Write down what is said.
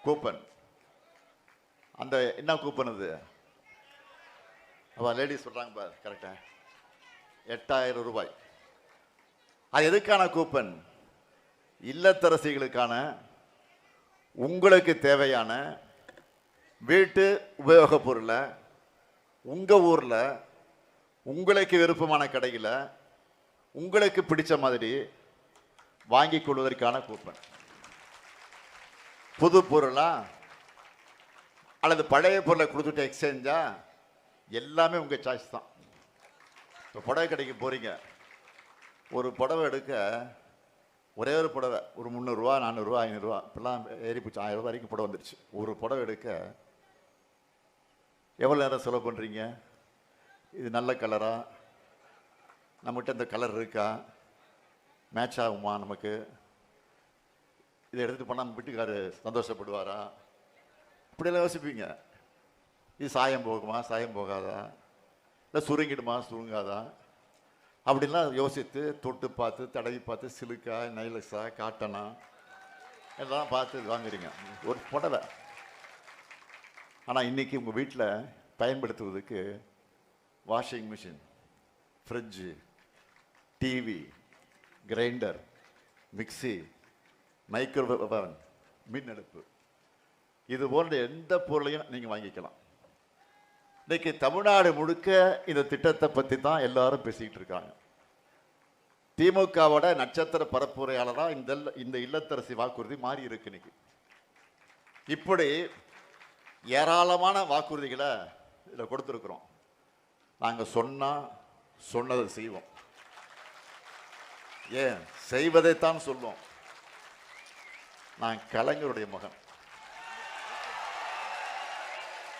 Coupon. அந்த என்ன coupon அது? லேடிஸ் சொல்றாங்க பார், கரெக்டா? 8000 ரூபாய். அது எதுக்கான கூப்பன்? இல்லத்தரசிகளுக்கான உங்களுக்கு தேவையான வீட்டு உபயோக பொருளை உங்க ஊர்ல உங்களுக்கு விருப்பமான கடையில் உங்களுக்கு பிடிச்ச மாதிரி வாங்கி கொள்வதற்கான கூப்பன். புது பொருளா அல்லது பழைய பொருளை கொடுத்துட்டு எக்ஸ்சேஞ்சா, எல்லாமே உங்க சாய்ஸ் தான். இப்போ புடவை கடைக்கு போறீங்க, ஒரு புடவை எடுக்க ஒரே ஒரு புடவை ஒரு 300 ரூபா 400 ரூபா 500 ரூபா இப்பெல்லாம் ஏறி போச்சு. 1000 ரூபா வரைக்கும் புடவை வந்துருச்சு. ஒரு புடவை எடுக்க எவ்வளோ நேரம் செலவு பண்ணுறீங்க? இது நல்ல கலரா, நம்மகிட்ட இந்த கலர் இருக்கா, மேட்ச் ஆகுமா, நமக்கு இதை எடுத்துகிட்டு போனால் நம்ம வீட்டுக்காரு சந்தோஷப்படுவாரா, இப்படியெல்லாம் யோசிப்பீங்க. இது சாயம் போகுமா, சாயம் போகாதா, இல்லை சுருங்கிடுமா, சுருங்காதா, அப்படின்லாம் யோசித்து தொட்டு பார்த்து தடவி பார்த்து சிலுக்கா நைலக்ஸா காட்டனா எல்லாம் பார்த்து வாங்குறீங்க ஒரு புடவை. ஆனால் இன்னைக்கு உங்கள் வீட்டில் பயன்படுத்துவதற்கு washing machine, fridge, TV, grinder, mixie, microwave oven, மின் அடுப்பு, இது போன்ற எந்த பொருளையும் நீங்கள் வாங்கிக்கலாம். இன்னைக்கு தமிழ்நாடு முழுக்க இந்த திட்டத்தை பற்றி தான் எல்லாரும் பேசிக்கிட்டு இருக்காங்க. திமுகவோட நட்சத்திர பரப்புரையாளராக இந்த இல்லத்தரசி வாக்குறுதி மாறி இருக்கு. இன்னைக்கு இப்படி ஏராளமான வாக்குறுதிகளை இதில் கொடுத்துருக்குறோம். நாங்கள் சொன்னதை செய்வோம். ஏன் செய்வதைத்தான் சொல்லுவோம். நான் கலைஞருடைய மகன்.